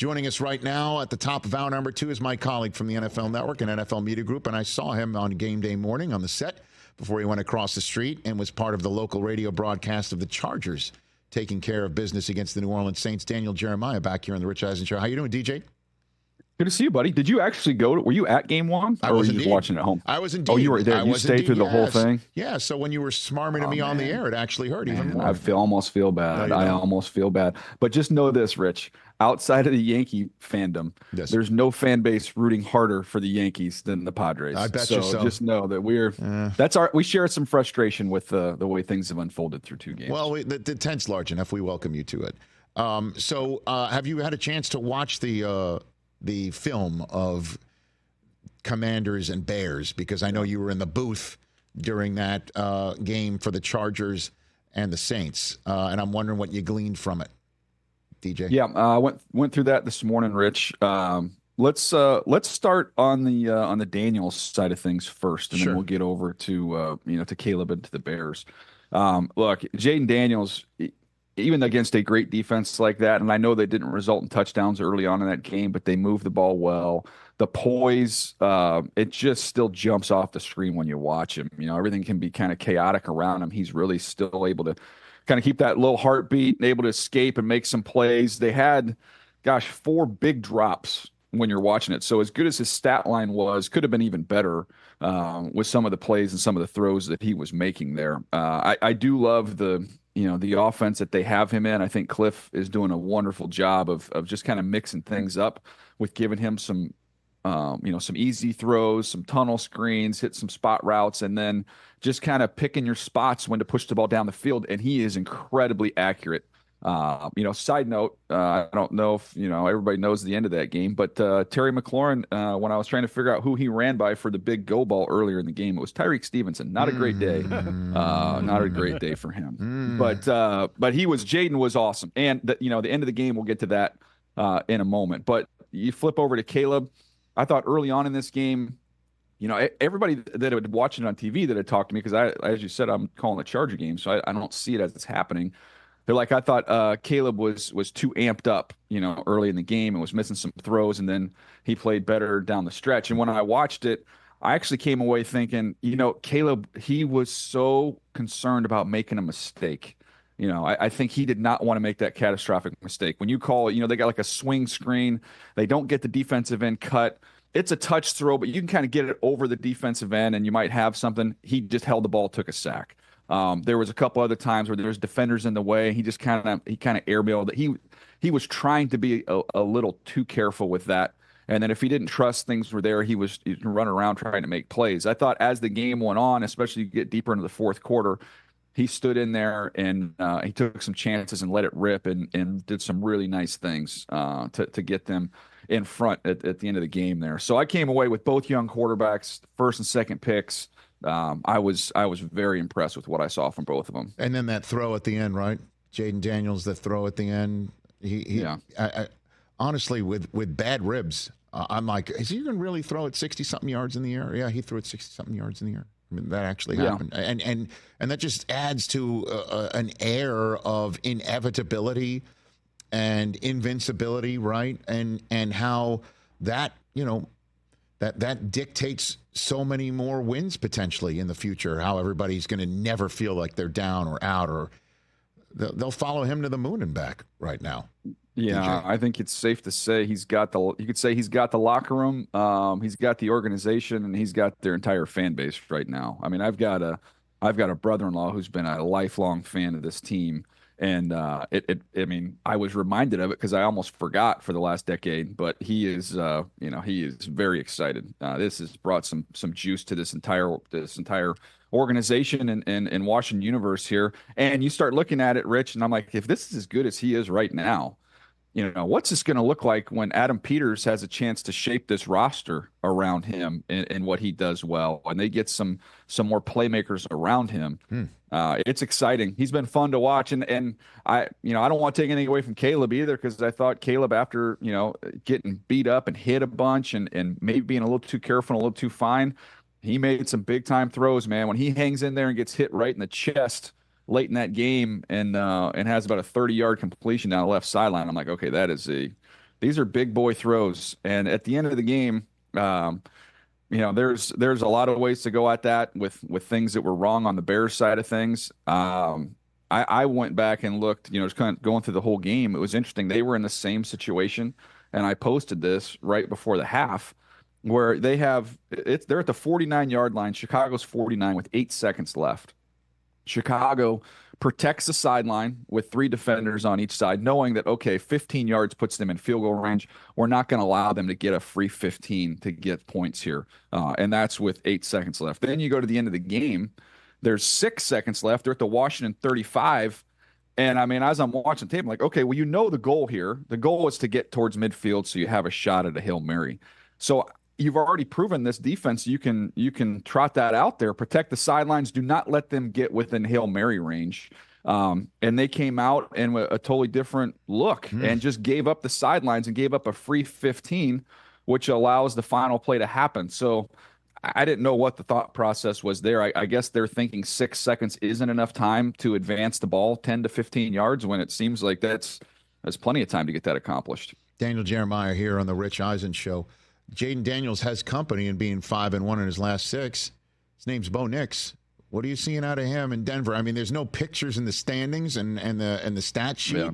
Joining us right now at the top of hour number 2 is my colleague from the NFL Network and NFL Media Group, and I saw him on game day morning on the set before he went across the street and was part of the local radio broadcast of the Chargers taking care of business against the New Orleans Saints. Daniel Jeremiah back here on the Rich Eisen Show. How you doing, DJ? Good to see you, buddy. Did you actually were you at game one? Or were you just watching at home? I was indeed. Oh, you were there. You stayed through the whole thing? Yeah, so when you were smarming at me on the air, it actually hurt even more. I almost feel bad. I almost feel bad. But just know this, Rich. Outside of the Yankee fandom, there's no fan base rooting harder for the Yankees than the Padres. I bet you so. Just know that we share some frustration with the way things have unfolded through 2 games. Well, the tent's large enough. We welcome you to it. So have you had a chance to watch the film of Commanders and Bears? Because I know you were in the booth during that game for the Chargers and the Saints, and I'm wondering what you gleaned from it, DJ. Yeah, I went through that this morning, Rich. Let's start on the Daniels side of things first, and then we'll get over to to Caleb and to the Bears. Look, Jayden Daniels, even against a great defense like that, and I know they didn't result in touchdowns early on in that game, but they moved the ball well. The poise, it just still jumps off the screen when you watch him. Everything can be kind of chaotic around him. He's really still able to kind of keep that little heartbeat and able to escape and make some plays. They had, 4 big drops when you're watching it. So as good as his stat line was, could have been even better with some of the plays and some of the throws that he was making there. I do love the offense that they have him in. I think Cliff is doing a wonderful job of just kind of mixing things up with giving him some easy throws, some tunnel screens, hit some spot routes, and then just kind of picking your spots when to push the ball down the field. And he is incredibly accurate. Side note, I don't know if, everybody knows the end of that game, but Terry McLaurin, when I was trying to figure out who he ran by for the big go ball earlier in the game, it was Tyreek Stevenson. Not a great day. Not a great day for him. But Jayden was awesome. And the end of the game, we'll get to that in a moment. But you flip over to Caleb. I thought early on in this game, everybody that had watched it on TV that had talked to me, because as you said, I'm calling the Charger game, so I don't see it as it's happening. They're like, I thought Caleb was too amped up, early in the game and was missing some throws, and then he played better down the stretch. And when I watched it, I actually came away thinking, Caleb, he was so concerned about making a mistake. I think he did not want to make that catastrophic mistake. When you call, they got like a swing screen. They don't get the defensive end cut. It's a touch throw, but you can kind of get it over the defensive end and you might have something. He just held the ball, took a sack. There was a couple other times where there's defenders in the way. He just kind of airmailed it. He was trying to be a little too careful with that. And then if he didn't trust things were there, he was running around trying to make plays. I thought as the game went on, especially you get deeper into the fourth quarter, he stood in there and he took some chances and let it rip and did some really nice things to get them in front at the end of the game there. So I came away with both young quarterbacks, first and second picks. I was very impressed with what I saw from both of them. And then that throw at the end, right? Jayden Daniels, the throw at the end. I honestly, with bad ribs, I'm like, is he going to really throw it 60-something yards in the air? Yeah, he threw it 60-something yards in the air. I mean, that actually happened. And that just adds to an air of inevitability and invincibility, right? And how that, that dictates so many more wins potentially in the future, how everybody's going to never feel like they're down or out, or they'll follow him to the moon and back right now. Yeah, DJ. I think it's safe to say you could say he's got the locker room, he's got the organization, and he's got their entire fan base right now. I mean, I've got a brother-in-law who's been a lifelong fan of this team. And I was reminded of it because I almost forgot for the last decade. But he is very excited. This has brought some juice to this entire organization and Washington universe here. And you start looking at it, Rich, and I'm like, if this is as good as he is right now, what's this going to look like when Adam Peters has a chance to shape this roster around him and what he does well, and they get some more playmakers around him. It's exciting. He's been fun to watch, and I don't want to take anything away from Caleb either, because I thought Caleb, after getting beat up and hit a bunch and maybe being a little too careful and a little too fine, he made some big time throws, man. When he hangs in there and gets hit right in the chest late in that game and has about a 30-yard completion down the left sideline, I'm like, okay, that is These are big boy throws. And at the end of the game, there's a lot of ways to go at that with things that were wrong on the Bears side of things. I went back and looked, just kind of going through the whole game. It was interesting. They were in the same situation, and I posted this right before the half, where they're at the 49-yard line. Chicago's 49 with 8 seconds left. Chicago protects the sideline with 3 defenders on each side, knowing that, okay, 15 yards puts them in field goal range. We're not going to allow them to get a free 15 to get points here. And that's with 8 seconds left. Then you go to the end of the game. There's 6 seconds left. They're at the Washington 35. And I mean, as I'm watching tape, I'm like, okay, well, the goal here. The goal is to get towards midfield so you have a shot at a Hail Mary. So you've already proven this defense. You can trot that out there, protect the sidelines. Do not let them get within Hail Mary range. And they came out and a totally different look and just gave up the sidelines and gave up a free 15, which allows the final play to happen. So I didn't know what the thought process was there. I guess they're thinking 6 seconds isn't enough time to advance the ball 10 to 15 yards when it seems like that's plenty of time to get that accomplished. Daniel Jeremiah here on the Rich Eisen Show. Jayden Daniels has company in being 5-1 in his last 6. His name's Bo Nix. What are you seeing out of him in Denver? I mean, there's no pictures in the standings and the stat sheet. Yeah.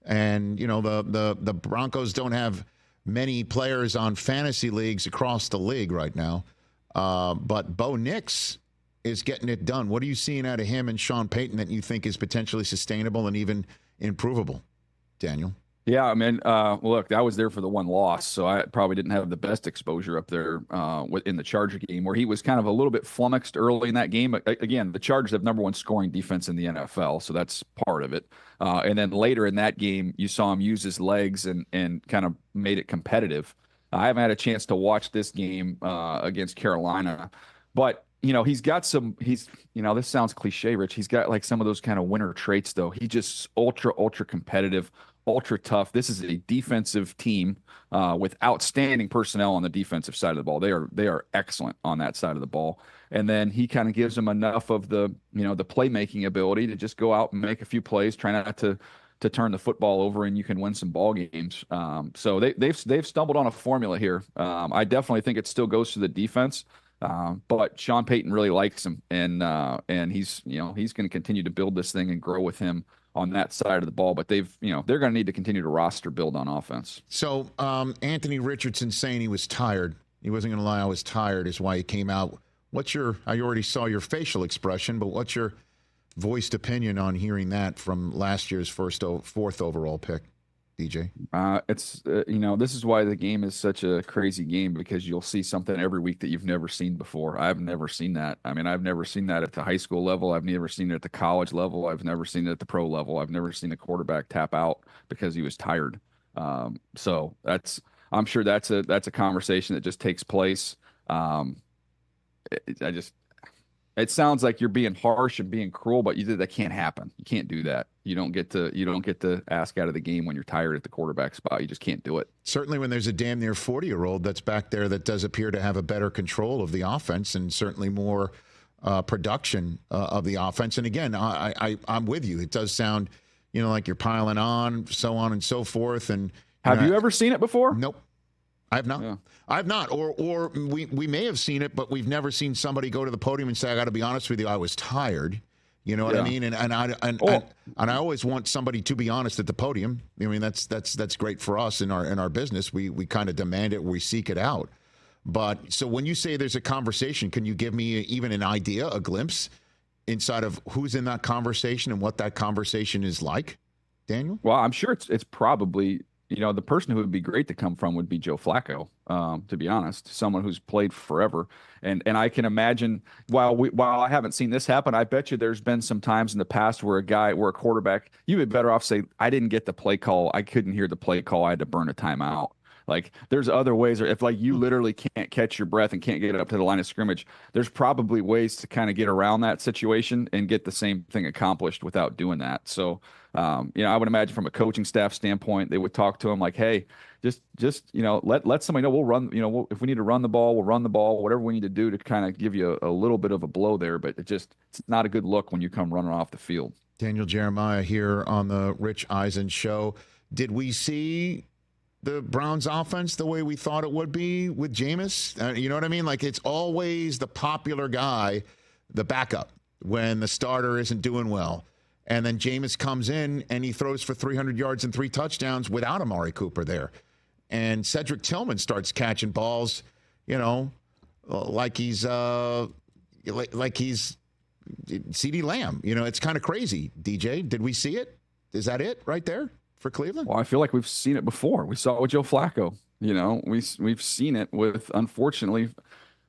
And, the Broncos don't have many players on fantasy leagues across the league right now. But Bo Nix is getting it done. What are you seeing out of him and Sean Payton that you think is potentially sustainable and even improvable, Daniel? Yeah, I mean, look, I was there for the one loss, so I probably didn't have the best exposure up there in the Charger game, where he was kind of a little bit flummoxed early in that game. Again, the Chargers have #1 scoring defense in the NFL, so that's part of it. And then later in that game, you saw him use his legs and kind of made it competitive. I haven't had a chance to watch this game against Carolina, but he's got this sounds cliche, Rich. He's got like some of those kind of winner traits, though. He just ultra competitive, ultra tough. This is a defensive team with outstanding personnel on the defensive side of the ball. They are excellent on that side of the ball. And then he kind of gives them enough of the playmaking ability to just go out and make a few plays, try not to turn the football over, and you can win some ball games. So they've stumbled on a formula here. I definitely think it still goes to the defense. But Sean Payton really likes him, and he's going to continue to build this thing and grow with him on that side of the ball. But they're going to need to continue to roster build on offense. So Anthony Richardson saying he was tired. He wasn't going to lie. I was tired is why he came out. I already saw your facial expression, but what's your voiced opinion on hearing that from last year's fourth overall pick, DJ? It's this is why the game is such a crazy game, because you'll see something every week that you've never seen before. I've never seen that. I mean, I've never seen that at the high school level. I've never seen it at the college level. I've never seen it at the pro level. I've never seen a quarterback tap out because he was tired. So I'm sure that's a conversation that just takes place. It sounds like you're being harsh and being cruel, but that can't happen. You can't do that. You don't get to ask out of the game when you're tired at the quarterback spot. You just can't do it. Certainly when there's a damn near 40-year-old that's back there that does appear to have a better control of the offense and certainly more production of the offense. And again, I'm with you. It does sound, like you're piling on, so on and so forth. And have you ever seen it before? Nope. I have not. Yeah. I have not. Or we may have seen it, but we've never seen somebody go to the podium and say, I got to be honest with you, I was tired. You know what I mean? And I always want somebody to be honest at the podium. I mean, that's great for us in our business. We kind of demand it, we seek it out. But so when you say there's a conversation, can you give me even an idea, a glimpse inside of who's in that conversation and what that conversation is like, Daniel? Well, I'm sure it's probably, the person who would be great to come from would be Joe Flacco, to be honest, someone who's played forever. And I can imagine, while I haven't seen this happen, I bet you there's been some times in the past where a quarterback, you would be better off say, I didn't get the play call. I couldn't hear the play call. I had to burn a timeout. Like, there's other ways, or if like you literally can't catch your breath and can't get up to the line of scrimmage, there's probably ways to kind of get around that situation and get the same thing accomplished without doing that. So, I would imagine from a coaching staff standpoint, they would talk to him like, hey, just let somebody know we'll run, if we need to run the ball, we'll run the ball, whatever we need to do to kind of give you a little bit of a blow there. But it's not a good look when you come running off the field. Daniel Jeremiah here on the Rich Eisen Show. Did we see the Browns offense the way we thought it would be with Jameis? You know what I mean? Like, it's always the popular guy, the backup, when the starter isn't doing well. And then Jameis comes in and he throws for 300 yards and 3 touchdowns without Amari Cooper there. And Cedric Tillman starts catching balls, you know, like he's CeeDee Lamb. You know, it's kind of crazy. DJ, did we see it? Is that it right there for Cleveland? Well, I feel like we've seen it before. We saw it with Joe Flacco. You know, we've seen it with, unfortunately,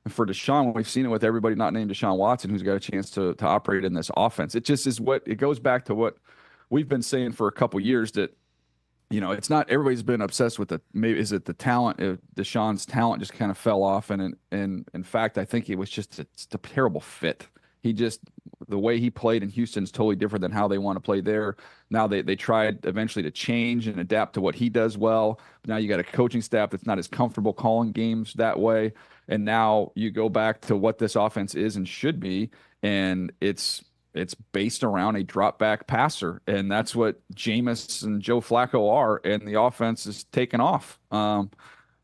for Deshaun, we've seen it with everybody not named Deshaun Watson, who's got a chance to operate in this offense. It just is it goes back to what we've been saying for a couple years, that, you know, it's not, everybody's been obsessed with is it the talent? Deshaun's talent just kind of fell off. And in fact, I think it was just a terrible fit. The way he played in Houston is totally different than how they want to play there. Now they tried eventually to change and adapt to what he does well. But now you got a coaching staff that's not as comfortable calling games that way. And now you go back to what this offense is and should be, and it's based around a drop back passer. And that's what Jameis and Joe Flacco are, and the offense is taken off.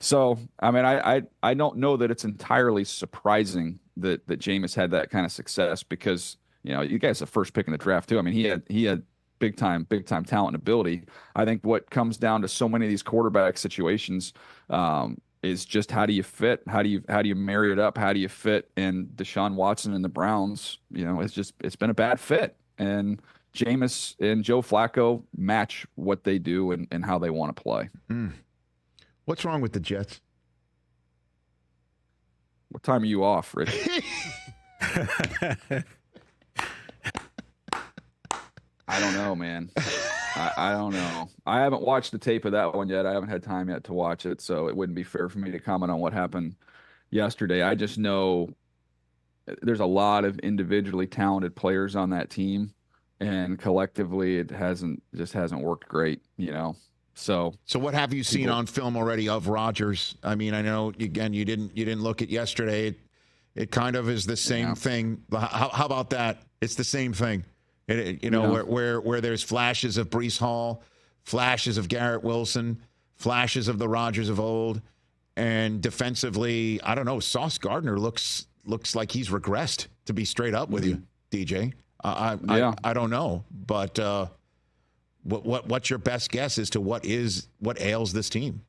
So, I mean, I don't know that it's entirely surprising that Jameis had that kind of success, because, you know, you guys the first pick in the draft too. I mean, he had big time talent and ability. I think what comes down to so many of these quarterback situations is just how do you fit? How do you marry it up? How do you fit? And Deshaun Watson and the Browns, you know, it's been a bad fit. And Jameis and Joe Flacco match what they do and how they want to play. What's wrong with the Jets? What time are you off, Rich? I don't know, man. I don't know. I haven't watched the tape of that one yet. I haven't had time yet to watch it, so it wouldn't be fair for me to comment on what happened yesterday. I just know there's a lot of individually talented players on that team, and collectively it hasn't worked great, you know. So what have you seen on film already of Rodgers? I mean, I know again you didn't look at yesterday. It kind of is the same thing. How about that? It's the same thing. Where there's flashes of Breece Hall, flashes of Garrett Wilson, flashes of the Rodgers of old, and defensively, I don't know. Sauce Gardner looks like he's regressed, to be straight up with you, DJ. I don't know, but what's your best guess as to what ails this team?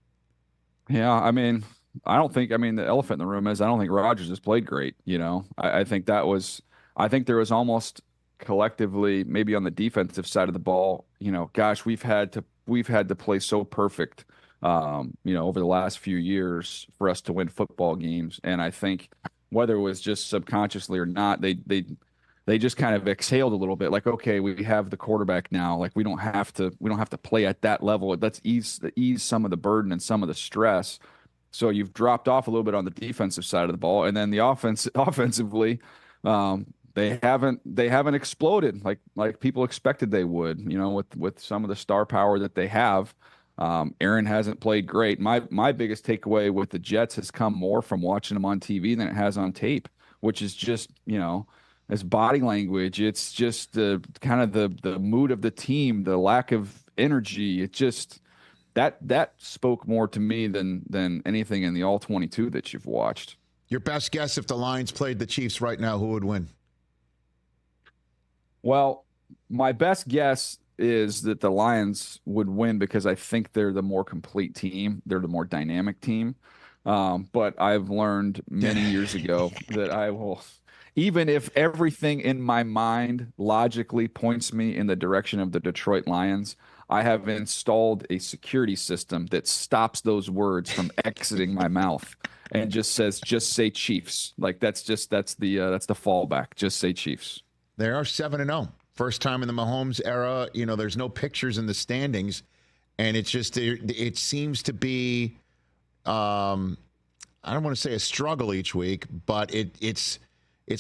Yeah, I mean, the elephant in the room is I don't think Rodgers has played great. You know, I think there was almost collectively, maybe on the defensive side of the ball, you know, gosh, we've had to play so perfect, you know, over the last few years for us to win football games. And I think whether it was just subconsciously or not, they just kind of exhaled a little bit, like, okay, we have the quarterback now. Like we don't have to play at that level. Let's ease some of the burden and some of the stress. So you've dropped off a little bit on the defensive side of the ball, and then the offensively, they haven't exploded like people expected they would. You know, with some of the star power that they have. Aaron hasn't played great. My biggest takeaway with the Jets has come more from watching them on TV than it has on tape, which is just, you know, as body language. It's just the kind of the mood of the team, the lack of energy. It just that spoke more to me than anything in the all 22 that you've watched. Your best guess, if the Lions played the Chiefs right now, who would win? Well, my best guess is that the Lions would win because I think they're the more complete team. They're the more dynamic team. But I've learned many years ago that I will, even if everything in my mind logically points me in the direction of the Detroit Lions, I have installed a security system that stops those words from exiting my mouth and just says, just say Chiefs. Like that's the fallback. Just say Chiefs. They are 7-0. First time in the Mahomes era. You know, there's no pictures in the standings, and it's just it seems to be I don't want to say a struggle each week, but it's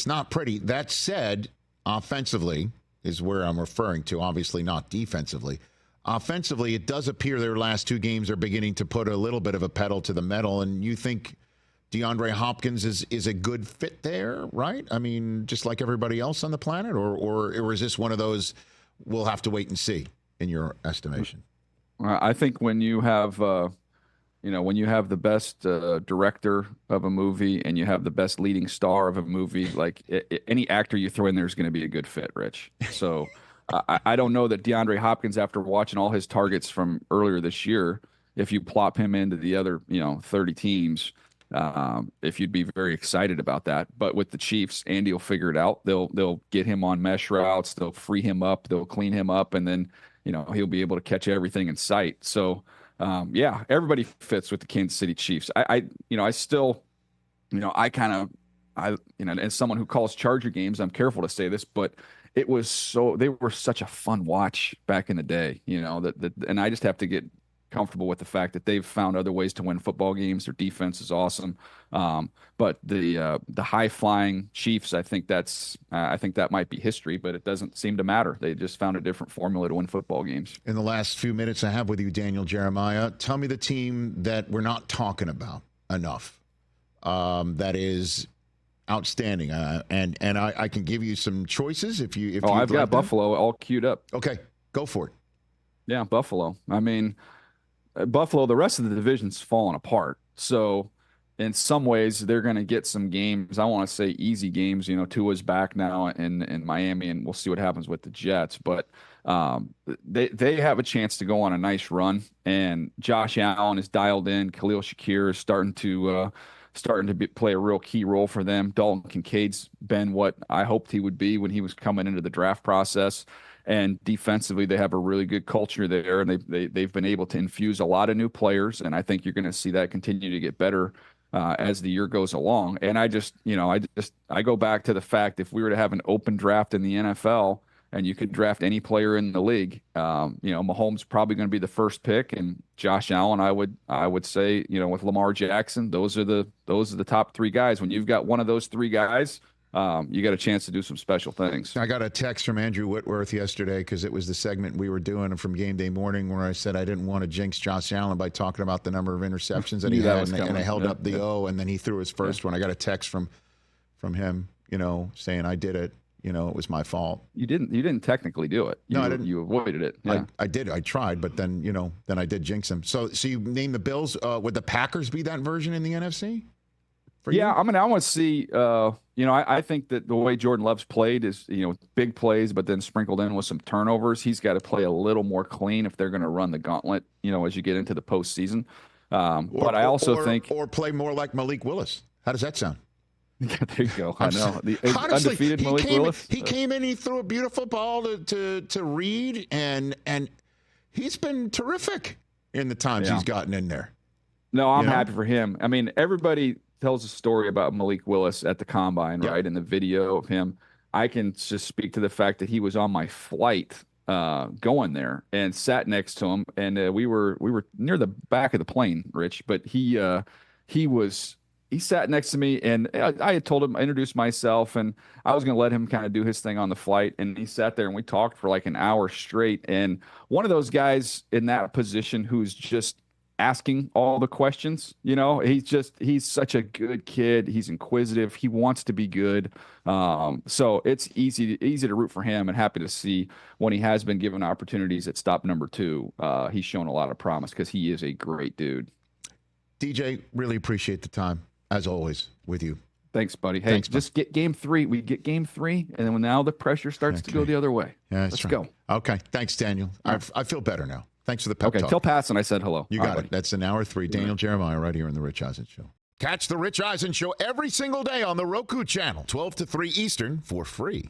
not pretty. That said, offensively is where I'm referring to, obviously not defensively. Offensively, it does appear their last two games are beginning to put a little bit of a pedal to the metal, and you think DeAndre Hopkins is a good fit there, right? I mean, just like everybody else on the planet, or is this one of those we'll have to wait and see in your estimation? I think when you have when you have the best director of a movie and you have the best leading star of a movie, like any actor you throw in there is going to be a good fit, Rich. So I don't know that DeAndre Hopkins, after watching all his targets from earlier this year, if you plop him into the other, 30 teams, if you'd be very excited about that. But with the Chiefs, Andy will figure it out. They'll get him on mesh routes. They'll free him up. They'll clean him up. And then, he'll be able to catch everything in sight. So, everybody fits with the Kansas City Chiefs. I still, as someone who calls Charger games, I'm careful to say this, but they were such a fun watch back in the day, and I just have to get comfortable with the fact that they've found other ways to win football games. Their defense is awesome. But the high flying Chiefs, I think that might be history, but it doesn't seem to matter. They just found a different formula to win football games. In the last few minutes I have with you, Daniel Jeremiah, tell me the team that we're not talking about enough. That is outstanding. And I can give you some choices if you. I've got Buffalo all queued up. Okay, go for it. Yeah, Buffalo. I mean, Buffalo, the rest of the division's fallen apart. So in some ways, they're going to get some games. I want to say easy games. Tua's back now in Miami, and we'll see what happens with the Jets. But they have a chance to go on a nice run. And Josh Allen is dialed in. Khalil Shakir is starting to play a real key role for them. Dalton Kincaid's been what I hoped he would be when he was coming into the draft process. And defensively, they have a really good culture there, and they've been able to infuse a lot of new players. And I think you're going to see that continue to get better as the year goes along. And I go back to the fact, if we were to have an open draft in the NFL and you could draft any player in the league, Mahomes probably going to be the first pick, and Josh Allen, I would say, with Lamar Jackson, those are the top three guys. When you've got one of those three guys, you got a chance to do some special things. I got a text from Andrew Whitworth yesterday because it was the segment we were doing from Game Day Morning where I said I didn't want to jinx Josh Allen by talking about the number of interceptions that he had, and I held up the O, and then he threw his first one. I got a text from him, saying I did it. It was my fault. You didn't technically do it. No, I didn't. You avoided it. Yeah. I did. I tried, but then I did jinx him. So you name the Bills. Would the Packers be that version in the NFC? Yeah, I want to see. I think that the way Jordan Love's played is, big plays, but then sprinkled in with some turnovers. He's got to play a little more clean if they're going to run the gauntlet, as you get into the postseason. But I also think play more like Malik Willis. How does that sound? Yeah, there you go. I know. Honestly, undefeated Malik Willis. He came in, he threw a beautiful ball to Reed, and he's been terrific in the times he's gotten in there. No, I'm happy for him. I mean, everybody tells a story about Malik Willis at the Combine, right? In the video of him. I can just speak to the fact that he was on my flight going there and sat next to him, and we were near the back of the plane, Rich, but he sat next to me, and I had told him, I introduced myself, and I was going to let him kind of do his thing on the flight. And he sat there and we talked for like an hour straight. And one of those guys in that position who's just asking all the questions, he's such a good kid. He's inquisitive. He wants to be good. So it's easy to root for him, and happy to see when he has been given opportunities at stop number 2. He's shown a lot of promise because he is a great dude. DJ, really appreciate the time. As always, with you. Thanks, buddy. Hey, just get game 3. We get game 3, and then now the pressure starts to go the other way. Yeah, Let's go. Okay. Thanks, Daniel. I feel better now. Thanks for the pep talk. Tell Patson I said hello. You got it. That's an hour 3. Daniel Jeremiah right here on The Rich Eisen Show. Catch The Rich Eisen Show every single day on the Roku channel, 12 to 3 Eastern, for free.